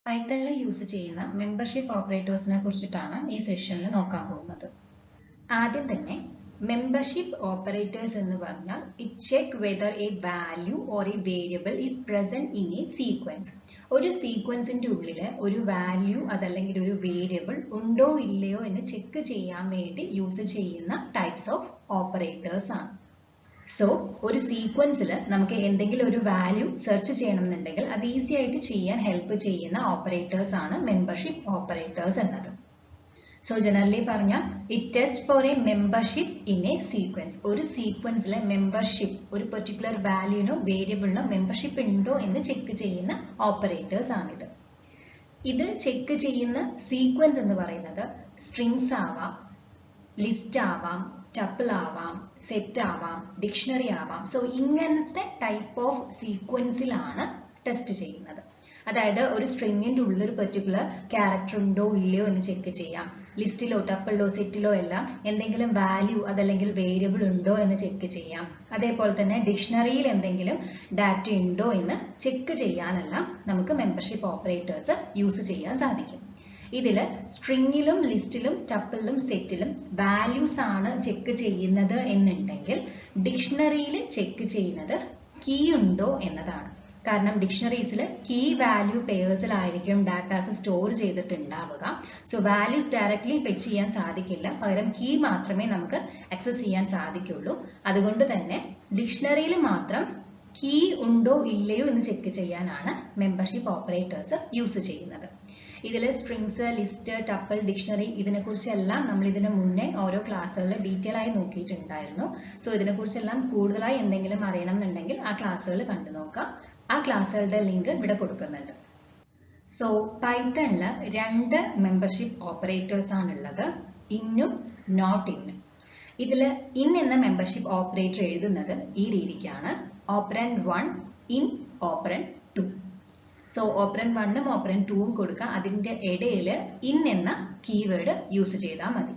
പൈത്തണിൽ യൂസ് ചെയ്യുന്ന മെമ്പർഷിപ്പ് ഓപ്പറേറ്റേഴ്സിനെ കുറിച്ചിട്ടാണ് ഈ സെഷനിൽ നോക്കാൻ പോകുന്നത്. ആദ്യം തന്നെ മെമ്പർഷിപ്പ് ഓപ്പറേറ്റേഴ്സ് എന്ന് പറഞ്ഞാൽ it check whether A value or A variable is present in A sequence. ഒരു സീക്വൻസിന്റെ ഉള്ളിൽ ഒരു വാല്യൂ അതല്ലെങ്കിൽ ഒരു വേരിയബിൾ ഉണ്ടോ ഇല്ലയോ എന്ന് ചെക്ക് ചെയ്യാൻ വേണ്ടി യൂസ് ചെയ്യുന്ന ടൈപ്സ് ഓഫ് ഓപ്പറേറ്റേഴ്സ് ആണ്. സോ ഒരു സീക്വൻസിൽ നമുക്ക് എന്തെങ്കിലും ഒരു വാല്യൂ സെർച്ച് ചെയ്യണമെന്നുണ്ടെങ്കിൽ അത് ഈസി ആയിട്ട് ചെയ്യാൻ ഹെൽപ്പ് ചെയ്യുന്ന ഓപ്പറേറ്റേഴ്സ് ആണ് മെമ്പർഷിപ്പ് ഓപ്പറേറ്റേഴ്സ് എന്നത്. സോ ജനറലി പറഞ്ഞാൽ it test for A membership in A sequence. ഒരു സീക്വൻസിലെ മെമ്പർഷിപ്പ് ഒരു പെർട്ടിക്കുലർ വാല്യൂനോ വേരിയബിളിനോ മെമ്പർഷിപ്പ് ഉണ്ടോ എന്ന് ചെക്ക് ചെയ്യുന്ന ഓപ്പറേറ്റേഴ്സ് ആണിത്. ഇത് ചെക്ക് ചെയ്യുന്ന സീക്വൻസ് എന്ന് പറയുന്നത് സ്ട്രിങ്സ് ആവാം, ലിസ്റ്റ് ആവാം, ടപ്പിൾ ആവാം, സെറ്റ് ആവാം, ഡിക്ഷണറി ആവാം. സോ ഇങ്ങനത്തെ ടൈപ്പ് ഓഫ് സീക്വൻസിലാണ് ടെസ്റ്റ് ചെയ്യുന്നത്. അതായത് ഒരു സ്ട്രിങ്ങിന്റെ ഉള്ളിൽ ഒരു പെർട്ടിക്കുലർ ക്യാരക്ടർ ഉണ്ടോ ഇല്ലയോ എന്ന് ചെക്ക് ചെയ്യാം. ലിസ്റ്റിലോ ടപ്പിളിലോ സെറ്റിലോ എല്ലാം എന്തെങ്കിലും വാല്യൂ അതല്ലെങ്കിൽ വേരിയബിൾ ഉണ്ടോ എന്ന് ചെക്ക് ചെയ്യാം. അതേപോലെ തന്നെ ഡിക്ഷണറിയിൽ എന്തെങ്കിലും ഡാറ്റ ഉണ്ടോ എന്ന് ചെക്ക് ചെയ്യാനെല്ലാം നമുക്ക് മെമ്പർഷിപ്പ് ഓപ്പറേറ്റേഴ്സ് യൂസ് ചെയ്യാൻ സാധിക്കും. ഇതിൽ സ്ട്രിങ്ങിലും ലിസ്റ്റിലും ടപ്പിളിലും സെറ്റിലും വാല്യൂസ് ആണ് ചെക്ക് ചെയ്യുന്നത് എന്നുണ്ടെങ്കിൽ ഡിക്ഷണറിയിൽ ചെക്ക് ചെയ്യുന്നത് കീ ഉണ്ടോ എന്നതാണ്. കാരണം ഡിക്ഷണറീസിൽ കീ വാല്യൂ പെയർസിലായിരിക്കും ഡാറ്റാസ് സ്റ്റോർ ചെയ്തിട്ടുണ്ടാവുക. സോ വാല്യൂസ് ഡയറക്ട്ലി ഫെച്ച് ചെയ്യാൻ സാധിക്കില്ല, പകരം കീ മാത്രമേ നമുക്ക് ആക്സസ് ചെയ്യാൻ സാധിക്കുള്ളൂ. അതുകൊണ്ട് തന്നെ ഡിക്ഷണറിയിൽ മാത്രം കീ ഉണ്ടോ ഇല്ലയോ എന്ന് ചെക്ക് ചെയ്യാനാണ് മെമ്പർഷിപ്പ് ഓപ്പറേറ്റേഴ്സ് യൂസ് ചെയ്യുന്നത്. ഇതിൽ സ്ട്രിങ്സ്, ലിസ്റ്റ്, ടപ്പിൾ, ഡിക്ഷണറി ഇതിനെക്കുറിച്ചെല്ലാം നമ്മൾ ഇതിനു മുന്നേ ഓരോ ക്ലാസ്സുകളിൽ ഡീറ്റെയിൽ ആയി നോക്കിയിട്ടുണ്ടായിരുന്നു. സോ ഇതിനെക്കുറിച്ചെല്ലാം കൂടുതലായി എന്തെങ്കിലും അറിയണം എന്നുണ്ടെങ്കിൽ ആ ക്ലാസ്സുകൾ കണ്ടു നോക്കാം. ആ ക്ലാസ്സുകളുടെ ലിങ്ക് ഇവിടെ കൊടുക്കുന്നുണ്ട്. സോ പൈത്തണിൽ രണ്ട് മെമ്പർഷിപ്പ് ഓപ്പറേറ്റേഴ്സ് ആണുള്ളത്, ഇന്നും നോട്ട് ഇന്നും. ഇതിൽ ഇൻ എന്ന മെമ്പർഷിപ്പ് ഓപ്പറേറ്റർ എഴുതുന്നത് ഈ രീതിക്കാണ്: operand 1 in operand 2. So operand 1ഉം ഓപ്പറൻഡ് 2ഉം കൊടുക്കുക, അതിൻ്റെ ഇടയിൽ ഇൻ എന്ന കീവേഡ് യൂസ് ചെയ്താൽ മതി.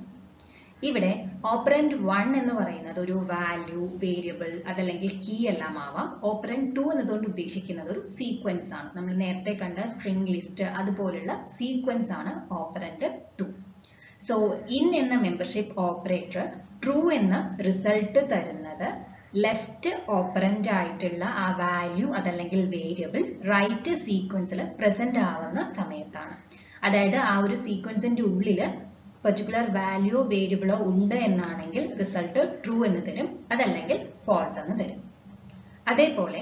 ഇവിടെ ഓപ്പറൻഡ് 1 എന്ന് പറയുന്നത് ഒരു വാല്യൂ, വേരിയബിൾ അതല്ലെങ്കിൽ കീ എല്ലാം ആവാം. ഓപ്പറൻഡ് 2 എന്നതുകൊണ്ട് ഉദ്ദേശിക്കുന്നത് ഒരു സീക്വൻസ് ആണ്. നമ്മൾ നേരത്തെ കണ്ട സ്ട്രിംഗ്, ലിസ്റ്റ് അതുപോലുള്ള സീക്വൻസ് ആണ് ഓപ്പറൻഡ് 2. സോ ഇൻ എന്ന മെമ്പർഷിപ്പ് ഓപ്പറേറ്റർ ട്രൂ എന്ന റിസൾട്ട് തരുന്നത് ലെഫ്റ്റ് ഓപ്പറൻഡ് ആയിട്ടുള്ള ആ വാല്യൂ അതല്ലെങ്കിൽ വേരിയബിൾ റൈറ്റ് സീക്വൻസിൽ പ്രസന്റ് ആവുന്ന സമയത്താണ്. അതായത് ആ ഒരു സീക്വൻസിന്റെ ഉള്ളിൽ പെർട്ടിക്കുലർ വാല്യൂ വേരിയബിളോ ഉണ്ട് എന്നാണെങ്കിൽ റിസൾട്ട് ട്രൂ എന്ന് തരും, അതല്ലെങ്കിൽ ഫോൾസ് എന്ന് തരും. അതേപോലെ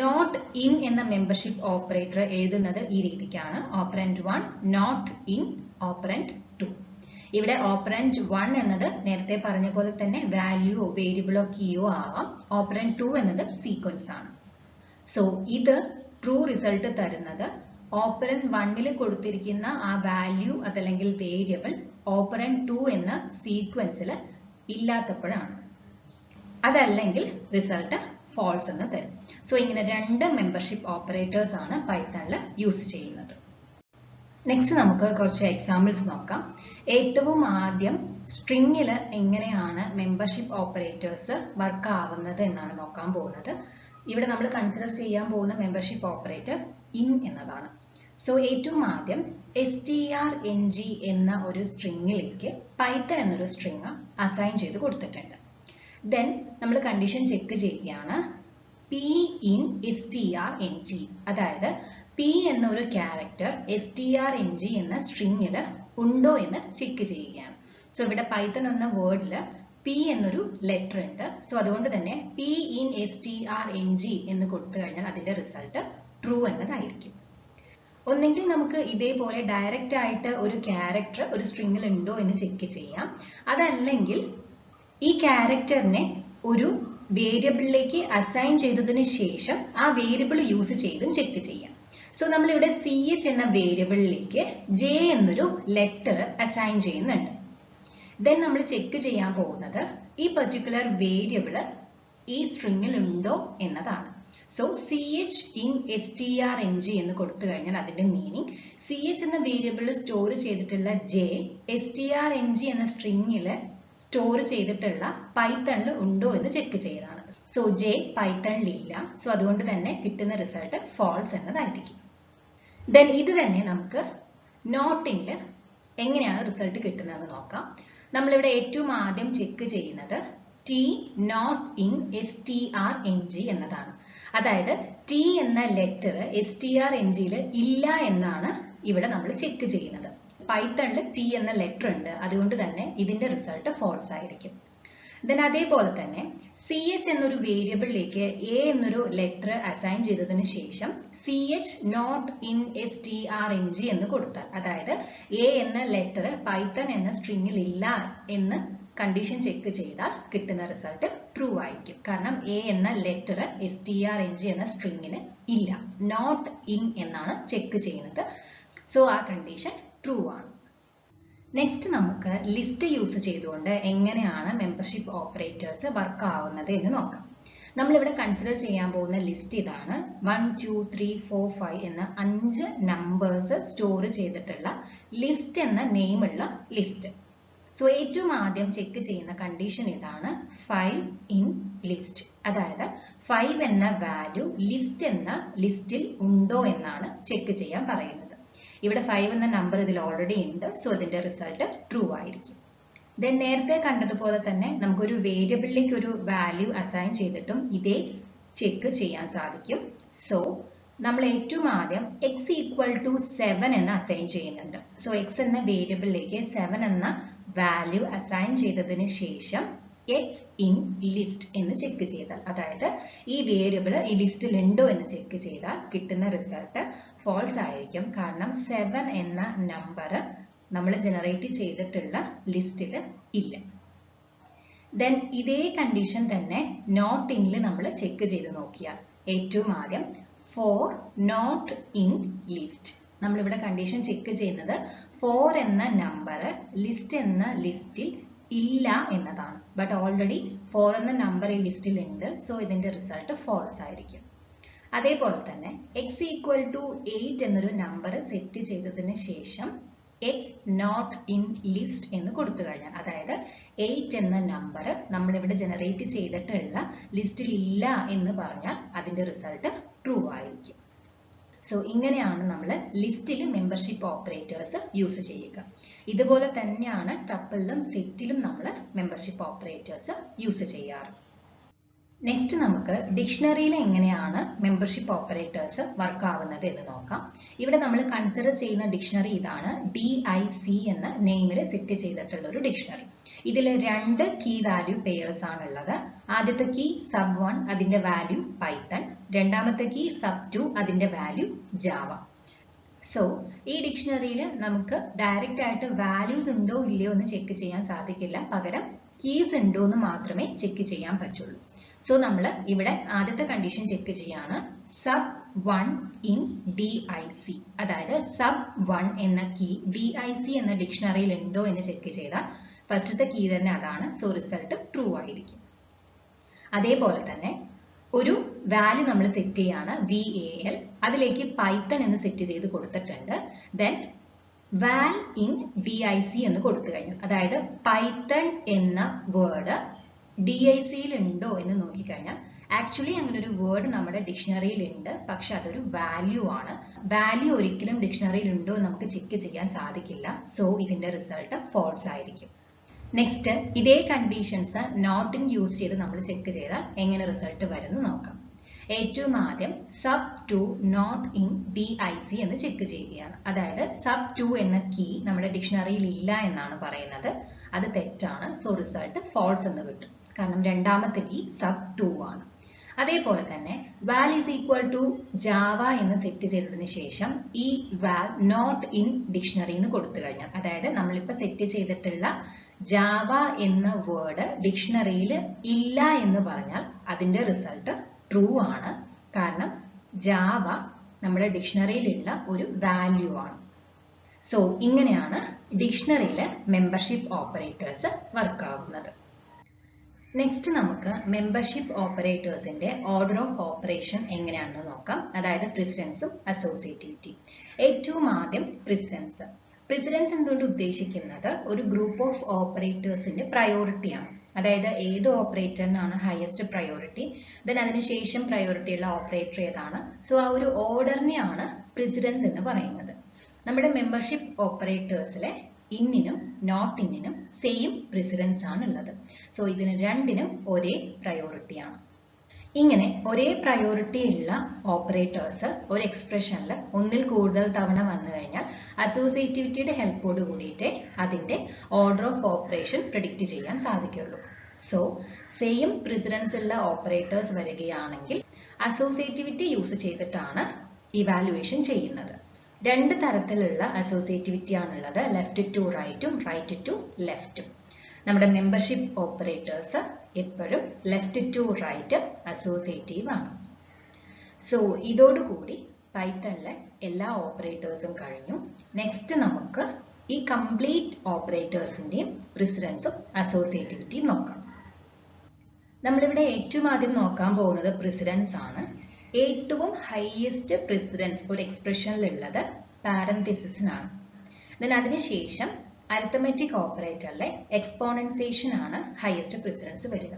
നോട്ട് ഇൻ എന്ന മെമ്പർഷിപ്പ് ഓപ്പറേറ്റർ എഴുതുന്നത് ഈ രീതിക്കാണ്: ഓപ്പറൻഡ് 1 നോട്ട് ഇൻ ഓപ്പറൻഡ് 2. ഇവിടെ ഓപ്പറൻഡ് 1 എന്നത് നേരത്തെ പറഞ്ഞ പോലെ തന്നെ വാല്യൂയോ വേരിയബിളോ കീയോ ആവാം. ഓപ്പറൻഡ് 2 എന്നത് സീക്വൻസ് ആണ്. സോ ഇത് ട്രൂ റിസൾട്ട് തരുന്നത് ഓപ്പറൻഡ് 1ൽ കൊടുത്തിരിക്കുന്ന ആ വാല്യൂ അതല്ലെങ്കിൽ വേരിയബിൾ ഓപ്പറൻഡ് 2 എന്ന സീക്വൻസിൽ ഇല്ലാത്തപ്പോഴാണ്. അതല്ലെങ്കിൽ റിസൾട്ട് ഫോൾസ് എന്ന് തരും. സോ ഇങ്ങനെ രണ്ട് മെമ്പർഷിപ്പ് ഓപ്പറേറ്റേഴ്സ് ആണ് പൈത്തണിൽ യൂസ് ചെയ്യുന്നത്. നെക്സ്റ്റ് നമുക്ക് കുറച്ച് എക്സാമ്പിൾസ് നോക്കാം. ഏറ്റവും ആദ്യം സ്ട്രിങ്ങിൽ എങ്ങനെയാണ് മെമ്പർഷിപ്പ് ഓപ്പറേറ്റേഴ്സ് വർക്ക് ആവുന്നത് എന്നാണ് നോക്കാൻ പോകുന്നത്. ഇവിടെ നമ്മൾ കൺസിഡർ ചെയ്യാൻ പോകുന്ന മെമ്പർഷിപ്പ് ഓപ്പറേറ്റർ ഇൻ എന്നതാണ്. സോ ഏറ്റവും ആദ്യം strng എന്ന ഒരു സ്ട്രിങ്ങിലേക്ക് പൈത്തൺ എന്നൊരു സ്ട്രിങ് അസൈൻ ചെയ്ത് കൊടുത്തിട്ടുണ്ട്. ദെൻ നമ്മൾ കണ്ടീഷൻ ചെക്ക് ചെയ്യുകയാണ്: p in strng, അതായത് p എന്നൊരു ക്യാരക്ടർ strng എന്ന സ്ട്രിങ്ങിൽ ഉണ്ടോ എന്ന് ചെക്ക് ചെയ്യുകയാണ്. സോ ഇവിടെ പൈത്തൺ എന്ന വേർഡിൽ p എന്നൊരു ലെറ്റർ ഉണ്ട്. സോ അതുകൊണ്ട് തന്നെ p in strng എന്ന് കൊടുത്തു കഴിഞ്ഞാൽ അതിന്റെ റിസൾട്ട് ട്രൂ എന്നതായിരിക്കും. ഒന്നെങ്കിൽ നമുക്ക് ഇതേപോലെ ഡയറക്റ്റ് ആയിട്ട് ഒരു ക്യാരക്ടർ ഒരു സ്ട്രിങ്ങിൽ ഉണ്ടോ എന്ന് ചെക്ക് ചെയ്യാം, അതല്ലെങ്കിൽ ഈ ക്യാരക്ടറിനെ ഒരു വേരിയബിളിലേക്ക് അസൈൻ ചെയ്തതിന് ശേഷം ആ വേരിയബിൾ യൂസ് ചെയ്തും ചെക്ക് ചെയ്യാം. സോ നമ്മളിവിടെ CH എന്ന വേരിയബിളിലേക്ക് J എന്നൊരു ലെറ്റർ അസൈൻ ചെയ്യുന്നുണ്ട്. ദെൻ നമ്മൾ ചെക്ക് ചെയ്യാൻ പോകുന്നത് ഈ പെർട്ടിക്കുലർ വേരിയബിൾ ഈ സ്ട്രിങ്ങിൽ ഉണ്ടോ എന്നതാണ്. സോ CH in strng എന്ന് കൊടുത്തു കഴിഞ്ഞാൽ അതിന്റെ മീനിങ് CH എന്ന വേരിയബിളിൽ സ്റ്റോർ ചെയ്തിട്ടുള്ള J strng എന്ന സ്ട്രിങ്ങിൽ സ്റ്റോർ ചെയ്തിട്ടുള്ള പൈത്തണിൽ ഉണ്ടോ എന്ന് ചെക്ക് ചെയ്തതാണ്. സോ J പൈത്തണിൽ ഇല്ല. സോ അതുകൊണ്ട് തന്നെ കിട്ടുന്ന റിസൾട്ട് ഫോൾസ് എന്നതായിരിക്കും. ദെൻ ഇത് തന്നെ നമുക്ക് നോട്ടിങ്ങിൽ എങ്ങനെയാണ് റിസൾട്ട് കിട്ടുന്നതെന്ന് നോക്കാം. നമ്മളിവിടെ ഏറ്റവും ആദ്യം ചെക്ക് ചെയ്യുന്നത് ടി നോട്ട് ഇൻ strng എന്നതാണ്. അതായത് ടി എന്ന ലെറ്റർ strng ഇല്ല എന്നാണ് ഇവിടെ നമ്മൾ ചെക്ക് ചെയ്യുന്നത്. പൈത്തണിൽ ടി എന്ന ലെറ്റർ ഉണ്ട്, അതുകൊണ്ട് തന്നെ ഇതിന്റെ റിസൾട്ട് ഫോൾസ് ആയിരിക്കും. ദെൻ അതേപോലെ തന്നെ സി എച്ച് എന്നൊരു വേരിയബിളിലേക്ക് എ എന്നൊരു ലെറ്റർ അസൈൻ ചെയ്തതിന് ശേഷം C H not in strng എന്ന് കൊടുത്താൽ, അതായത് എ എന്ന ലെറ്റർ പൈത്തൺ എന്ന സ്ട്രിങ്ങിൽ ഇല്ല എന്ന് കണ്ടീഷൻ ചെക്ക് ചെയ്താൽ കിട്ടുന്ന റിസൾട്ട് ട്രൂ ആയിരിക്കും. കാരണം എ എന്ന ലെറ്റർ strng എന്ന സ്ട്രിങ്ങിൽ ഇല്ല, നോട്ട് ഇൻ എന്നാണ് ചെക്ക് ചെയ്യുന്നത്. സോ ആ കണ്ടീഷൻ ട്രൂ ആണ്. നെക്സ്റ്റ് നമുക്ക് ലിസ്റ്റ് യൂസ് ചെയ്തുകൊണ്ട് എങ്ങനെയാണ് മെമ്പർഷിപ്പ് ഓപ്പറേറ്റേഴ്സ് വർക്ക് ആവുന്നത് എന്ന് നോക്കാം. നമ്മളിവിടെ കൺസിഡർ ചെയ്യാൻ പോകുന്ന ലിസ്റ്റ് ഇതാണ്. 1 2 3 4 5 എന്ന 5 നമ്പേഴ്സ് സ്റ്റോർ ചെയ്തിട്ടുള്ള ലിസ്റ്റ് എന്ന നെയിമുള്ള ലിസ്റ്റ്. സോ ഏറ്റവും ആദ്യം ചെക്ക് ചെയ്യുന്ന കണ്ടീഷൻ ഇതാണ്, 5 ഇൻ ലിസ്റ്റ്. അതായത് 5 എന്ന വാല്യൂ ലിസ്റ്റ് എന്ന ലിസ്റ്റിൽ ഉണ്ടോ എന്നാണ് ചെക്ക് ചെയ്യാൻ പറയുന്നത്. ഇവിടെ 5 എന്ന നമ്പർ ഇതിൽ ഓൾറെഡി ഉണ്ട്, സോ ഇതിന്റെ റിസൾട്ട് ട്രൂ ആയിരിക്കും. ദെൻ നേരത്തെ കണ്ടതുപോലെ തന്നെ നമുക്കൊരു വേരിയബിളിലേക്ക് ഒരു വാല്യൂ അസൈൻ ചെയ്തിട്ടും ഇതേ ചെക്ക് ചെയ്യാൻ സാധിക്കും. സോ നമ്മൾ ഏറ്റവും ആദ്യം x = 7 എന്ന് അസൈൻ ചെയ്യുന്നുണ്ട്. സോ x എന്ന വേരിയബിളിലേക്ക് 7 എന്ന വാല്യൂ അസൈൻ ചെയ്തതിന് ശേഷം x in list എന്ന് ചെക്ക് ചെയ്താൽ, അതായത് ഈ വേരിയബിൾ ഈ ലിസ്റ്റിൽ ഉണ്ടോ എന്ന് ചെക്ക് ചെയ്താൽ കിട്ടുന്ന റിസൾട്ട് ഫോൾസ് ആയിരിക്കും. കാരണം 7 എന്ന നമ്പർ നമ്മൾ ജനറേറ്റ് ചെയ്തിട്ടുള്ള ലിസ്റ്റിൽ ഇല്ല. ദെൻ ഇതേ കണ്ടീഷൻ തന്നെ നോട്ട് ഇനിൽ നമ്മൾ ചെക്ക് ചെയ്ത് നോക്കിയാൽ, ഏറ്റവും ആദ്യം 4 നോട്ട് ഇൻ ലിസ്റ്റ്. നമ്മളിവിടെ കണ്ടീഷൻ ചെക്ക് ചെയ്യുന്നത് 4 എന്ന നമ്പർ ലിസ്റ്റ് എന്ന ലിസ്റ്റിൽ ഇല്ല എന്നതാണ്. ബട്ട് ഓൾറെഡി 4 എന്ന നമ്പർ ഈ ലിസ്റ്റിൽ ഉണ്ട്, സോ ഇതിന്റെ റിസൾട്ട് ഫോൾസ് ആയിരിക്കും. അതേപോലെ തന്നെ x = 8 എന്നൊരു നമ്പർ സെറ്റ് ചെയ്തതിന് ശേഷം x നോട്ട് ഇൻ ലിസ്റ്റ് എന്ന് കൊടുത്തു കഴിഞ്ഞാൽ, അതായത് 8 എന്ന നമ്പർ നമ്മളിവിടെ ജനറേറ്റ് ചെയ്തിട്ടുള്ള ലിസ്റ്റിൽ ഇല്ല എന്ന് പറഞ്ഞാൽ അതിന്റെ റിസൾട്ട് ട്രൂ ആയിരിക്കും. സോ ഇങ്ങനെയാണ് നമ്മൾ ലിസ്റ്റിൽ മെമ്പർഷിപ്പ് ഓപ്പറേറ്റേഴ്സ് യൂസ് ചെയ്യുക. ഇതുപോലെ തന്നെയാണ് ടപ്പിളിലും സെറ്റിലും നമ്മൾ മെമ്പർഷിപ്പ് ഓപ്പറേറ്റേഴ്സ് യൂസ് ചെയ്യാറ്. നെക്സ്റ്റ് നമുക്ക് ഡിക്ഷണറിയിൽ എങ്ങനെയാണ് മെമ്പർഷിപ്പ് ഓപ്പറേറ്റേഴ്സ് വർക്ക് ആവുന്നത് എന്ന് നോക്കാം. ഇവിടെ നമ്മൾ കൺസിഡർ ചെയ്യുന്ന ഡിക്ഷണറി ഇതാണ്, DIC എന്ന നെയിമിൽ സെറ്റ് ചെയ്തിട്ടുള്ള ഒരു ഡിക്ഷണറി. ഇതിൽ 2 കീ വാല്യൂ പെയേഴ്സ് ആണുള്ളത്. ആദ്യത്തെ കീ sub1 അതിന്റെ വാല്യൂ പൈത്തൺ, രണ്ടാമത്തെ കീ sub2 അതിന്റെ വാല്യൂ ജാവ. സോ ഈ ഡിക്ഷണറിയിൽ നമുക്ക് ഡയറക്റ്റ് ആയിട്ട് വാല്യൂസ് ഉണ്ടോ ഇല്ലയോ എന്ന് ചെക്ക് ചെയ്യാൻ സാധിക്കില്ല, പകരം കീസ് ഉണ്ടോ എന്ന് മാത്രമേ ചെക്ക് ചെയ്യാൻ പറ്റുള്ളൂ. സോ നമ്മൾ ഇവിടെ ആദ്യത്തെ കണ്ടീഷൻ ചെക്ക് ചെയ്യാണ്, sub1 in DIC. അതായത് sub1 എന്ന കീ DIC എന്ന ഡിക്ഷണറിയിൽ ഉണ്ടോ എന്ന് ചെക്ക് ചെയ്താൽ ഫസ്റ്റത്തെ കീ തന്നെ അതാണ്, സോ റിസൾട്ട് ട്രൂ ആയിരിക്കും. അതേപോലെ തന്നെ ഒരു വാല്യൂ നമ്മൾ സെറ്റ് ചെയ്യാണ്, VAL, അതിലേക്ക് പൈത്തൺ എന്ന് സെറ്റ് ചെയ്ത് കൊടുത്തിട്ടുണ്ട്. ദെൻ വാൽ ഇൻ DIC എന്ന് കൊടുത്തു കഴിഞ്ഞു, അതായത് പൈത്തൺ എന്ന വേർഡ് DICയിൽ ഉണ്ടോ എന്ന് നോക്കിക്കഴിഞ്ഞാൽ ആക്ച്വലി അങ്ങനെ ഒരു വേർഡ് നമ്മുടെ ഡിക്ഷണറിയിൽ ഉണ്ട്, പക്ഷെ അതൊരു വാല്യൂ ആണ്. വാല്യൂ ഒരിക്കലും ഡിക്ഷണറിയിൽ ഉണ്ടോ എന്ന് നമുക്ക് ചെക്ക് ചെയ്യാൻ സാധിക്കില്ല, സോ ഇതിന്റെ റിസൾട്ട് ഫോൾസ് ആയിരിക്കും. നെക്സ്റ്റ് ഇതേ കണ്ടീഷൻസ് നോട്ട് ഇൻ യൂസ് ചെയ്ത് നമ്മൾ ചെക്ക് ചെയ്താൽ എങ്ങനെ റിസൾട്ട് വരുന്നു നോക്കാം. ഏറ്റവും ആദ്യം sub2 നോട്ട് ഇൻ DIC എന്ന് ചെക്ക് ചെയ്യുകയാണ്. അതായത് sub2 എന്ന കീ നമ്മുടെ ഡിക്ഷണറിയിൽ ഇല്ല എന്നാണ് പറയുന്നത്, അത് തെറ്റാണ്. സോ റിസൾട്ട് ഫോൾസ് എന്ന് കിട്ടും, കാരണം രണ്ടാമത്തെ കീ sub2 ആണ്. അതേപോലെ തന്നെ വാൽ ഈസ് ഈക്വൽ ടു ജാവ എന്ന് സെറ്റ് ചെയ്തതിന് ശേഷം ഈ വാൽ നോട്ട് ഇൻ ഡിക്ഷണറി എന്ന് കൊടുത്തു കഴിഞ്ഞാൽ, അതായത് നമ്മളിപ്പോൾ സെറ്റ് ചെയ്തിട്ടുള്ള ജാവ എന്ന വേർഡ് ഡിക്ഷണറിയിൽ ഇല്ല എന്ന് പറഞ്ഞാൽ അതിന്റെ റിസൾട്ട് ട്രൂ ആണ്, കാരണം ജാവ നമ്മുടെ ഡിക്ഷണറിയിലുള്ള ഒരു വാല്യൂ ആണ്. സോ ഇങ്ങനെയാണ് ഡിക്ഷണറിയിൽ മെമ്പർഷിപ്പ് ഓപ്പറേറ്റേഴ്സ് വർക്ക് ആവുന്നത്. നെക്സ്റ്റ് നമുക്ക് മെമ്പർഷിപ്പ് ഓപ്പറേറ്റേഴ്സിന്റെ ഓർഡർ ഓഫ് ഓപ്പറേഷൻ എങ്ങനെയാണെന്ന് നോക്കാം, അതായത് പ്രിസിഡൻസും അസോസിയേറ്റിവിറ്റിയും. ഏറ്റവും ആദ്യം പ്രിസിഡൻസ്. പ്രിസിഡൻസ് എന്തുകൊണ്ട് ഉദ്ദേശിക്കുന്നത് ഒരു ഗ്രൂപ്പ് ഓഫ് ഓപ്പറേറ്റേഴ്സിന്റെ പ്രയോറിറ്റിയാണ്. അതായത് ഏത് ഓപ്പറേറ്ററിനാണ് ഹയസ്റ്റ് പ്രയോറിറ്റി, ദെൻ അതിനുശേഷം പ്രയോറിറ്റി ഉള്ള ഓപ്പറേറ്റർ ഏതാണ്. സോ ആ ഒരു ഓർഡറിനെയാണ് പ്രിസിഡൻസ് എന്ന് പറയുന്നത്. നമ്മുടെ മെമ്പർഷിപ്പ് ഓപ്പറേറ്റേഴ്സിലെ ഇന്നിനും നോട്ട് ഇന്നിനും സെയിം പ്രിസിഡൻസ് ആണ് ഉള്ളത്. സോ ഇതിന് രണ്ടിനും ഒരേ പ്രയോറിറ്റിയാണ്. ഇങ്ങനെ ഒരേ പ്രയോറിറ്റി ഉള്ള ഓപ്പറേറ്റേഴ്സ് ഒരു എക്സ്പ്രഷനിൽ ഒന്നിൽ കൂടുതൽ തവണ വന്നു കഴിഞ്ഞാൽ അസോസിയേറ്റിവിറ്റിയുടെ ഹെൽപ്പോട് കൂടിയിട്ട് അതിന്റെ ഓർഡർ ഓഫ് ഓപ്പറേഷൻ പ്രെഡിക്റ്റ് ചെയ്യാൻ സാധിക്കുള്ളൂ. സോ സെയിം പ്രിസിഡൻസ് ഉള്ള ഓപ്പറേറ്റേഴ്സ് വരികയാണെങ്കിൽ അസോസിയേറ്റിവിറ്റി യൂസ് ചെയ്തിട്ടാണ് ഇവാലുവേഷൻ ചെയ്യുന്നത്. രണ്ട് തരത്തിലുള്ള അസോസിയേറ്റിവിറ്റി ആണുള്ളത്, ലെഫ്റ്റ് ടു റൈറ്റും റൈറ്റ് ടു ലെഫ്റ്റും. നമ്മുടെ മെമ്പർഷിപ്പ് ഓപ്പറേറ്റേഴ്സ് എപ്പോഴും ലെഫ്റ്റ് ടു റൈറ്റ് അസോസിയേറ്റീവ് ആണ്. സോ ഇതോടുകൂടി പൈത്തണിലെ എല്ലാ ഓപ്പറേറ്റേഴ്സും കഴിഞ്ഞു. നെക്സ്റ്റ് നമുക്ക് ഈ കംപ്ലീറ്റ് ഓപ്പറേറ്റേഴ്സിന്റെയും പ്രിസിഡൻസും അസോസിയേറ്റിവിറ്റിയും നോക്കാം. നമ്മളിവിടെ ഏറ്റവും ആദ്യം നോക്കാൻ പോകുന്നത് പ്രിസിഡൻസ് ആണ്. ഏറ്റവും ഹൈയസ്റ്റ് പ്രിസിഡൻസ് ഒരു എക്സ്പ്രഷനിലുള്ളത് പാരന്തിസിസിനാണ്. ദെൻ അതിനുശേഷം അരിത്തമെറ്റിക് ഓപ്പറേറ്ററിലെ എക്സ്പോണൻസിയേഷൻ ആണ് ഹയസ്റ്റ് പ്രിസിഡൻസ് വരിക.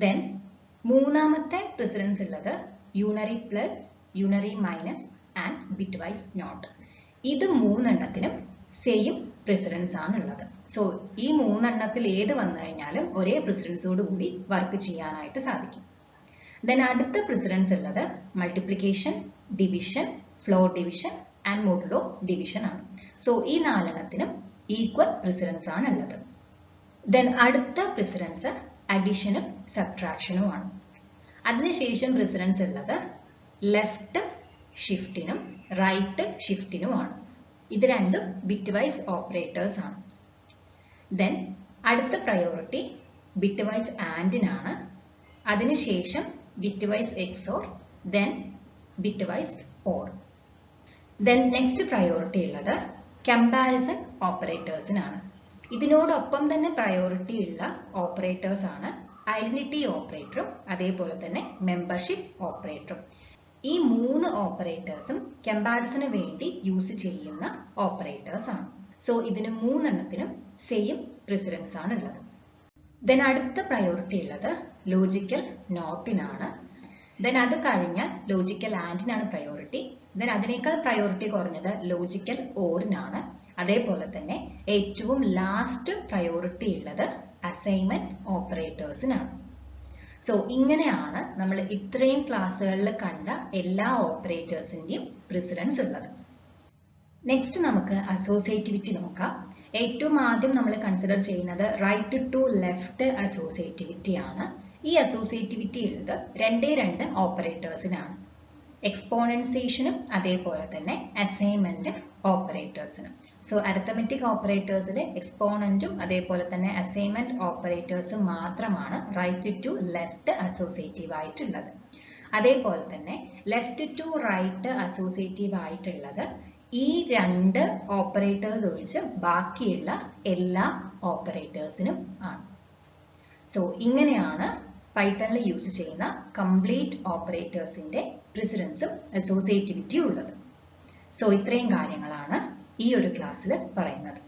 ദെൻ മൂന്നാമത്തെ പ്രിസിഡൻസ് ഉള്ളത് unary plus, unary minus and bitwise not. ഇത് മൂന്നെണ്ണത്തിനും സെയിം പ്രിസിഡൻസ് ആണ് ഉള്ളത്. സോ ഈ മൂന്നെണ്ണത്തിൽ ഏത് വന്നു കഴിഞ്ഞാലും ഒരേ പ്രിസിഡൻസോട് കൂടി വർക്ക് ചെയ്യാനായിട്ട് സാധിക്കും. ദെൻ അടുത്ത പ്രിസിഡൻസ് ഉള്ളത് multiplication, division, floor division and modulo division ആണ്. സോ ഈ നാലെണ്ണത്തിനും ഈക്വൽ പ്രിസിഡൻസ് ആണ് ഉള്ളത്. ദെൻ അടുത്ത പ്രിസിഡൻസ് അഡിഷനും സബ്ട്രാക്ഷനും ആണ്. അതിനുശേഷം പ്രിസിഡൻസ് ഉള്ളത് ലെഫ്റ്റ് ഷിഫ്റ്റിനും റൈറ്റ് ഷിഫ്റ്റിനുമാണ്. ഇത് രണ്ടും ബിറ്റ് വൈസ് ഓപ്പറേറ്റേഴ്സ് ആണ്. ദെൻ അടുത്ത പ്രയോറിറ്റി ബിറ്റ് വൈസ് ആൻഡിനാണ്. അതിനുശേഷം bitwise XOR, then bitwise or. Then next priority ഉള്ളത് കമ്പാരിസൺ ഓപ്പറേറ്റേഴ്സിനാണ്. ഇതിനോടൊപ്പം തന്നെ പ്രയോറിറ്റി ഉള്ള ഓപ്പറേറ്റേഴ്സ് ആണ് ഐഡന്റിറ്റി ഓപ്പറേറ്ററും അതേപോലെ തന്നെ മെമ്പർഷിപ്പ് ഓപ്പറേറ്ററും. ഈ മൂന്ന് ഓപ്പറേറ്റേഴ്സും കമ്പാരിസന് വേണ്ടി യൂസ് ചെയ്യുന്ന ഓപ്പറേറ്റേഴ്സ് ആണ്. സോ ഇതിന് മൂന്നെണ്ണത്തിനും സെയിം പ്രിസിഡൻസ് ആണ് ഉള്ളത്. ദെൻ അടുത്ത പ്രയോറിറ്റി ഉള്ളത് ലോജിക്കൽ നോട്ടിനാണ്. ദെൻ അത് കഴിഞ്ഞാൽ ലോജിക്കൽ ആൻഡിനാണ് പ്രയോറിറ്റി. ദെൻ അതിനേക്കാൾ പ്രയോറിറ്റി കുറഞ്ഞത് ലോജിക്കൽ ഓറിനാണ്. അതേപോലെ തന്നെ ഏറ്റവും ലാസ്റ്റ് പ്രയോറിറ്റി ഉള്ളത് അസൈൻമെന്റ് ഓപ്പറേറ്റേഴ്സിനാണ്. സോ ഇങ്ങനെയാണ് നമ്മൾ ഇത്രയും ക്ലാസ്സുകളിൽ കണ്ട എല്ലാ ഓപ്പറേറ്റേഴ്സിന്റെയും പ്രിസിഡൻസ് ഉള്ളത്. നെക്സ്റ്റ് നമുക്ക് അസോസിയേറ്റിവിറ്റി നോക്കാം. ഏറ്റവും ആദ്യം നമ്മൾ കൺസിഡർ ചെയ്യുന്നത് റൈറ്റ് ടു ലെഫ്റ്റ് അസോസിയേറ്റിവിറ്റി ആണ്. ഈ അസോസിയേറ്റിവിറ്റി ഉള്ളത് രണ്ട് ഓപ്പറേറ്റേഴ്സിനാണ്, എക്സ്പോണൻസിയേഷനും അതേപോലെ തന്നെ അസൈൻമെന്റ് ഓപ്പറേറ്റേഴ്സിനും. സോ അരിത്തമെറ്റിക് ഓപ്പറേറ്റേഴ്സിലെ എക്സ്പോണന്റും അതേപോലെ തന്നെ അസൈൻമെന്റ് ഓപ്പറേറ്റേഴ്സും മാത്രമാണ് റൈറ്റ് ടു ലെഫ്റ്റ് അസോസിയേറ്റീവ് ആയിട്ടുള്ളത്. അതേപോലെ തന്നെ ലെഫ്റ്റ് ടു റൈറ്റ് അസോസിയേറ്റീവ് ആയിട്ടുള്ളത് ഈ രണ്ട് ഓപ്പറേറ്റേഴ്സ് ഒഴിച്ച് ബാക്കിയുള്ള എല്ലാ ഓപ്പറേറ്റേഴ്സിനും ആണ്. സോ ഇങ്ങനെയാണ് പൈത്തണിൽ യൂസ് ചെയ്യുന്ന കംപ്ലീറ്റ് ഓപ്പറേറ്റേഴ്സിന്റെ പ്രിസിഡൻസും അസോസിയേറ്റിവിറ്റി ഉള്ളത്. സോ ഇത്രയും കാര്യങ്ങളാണ് ഈ ഒരു ക്ലാസ്സിൽ പറയുന്നത്.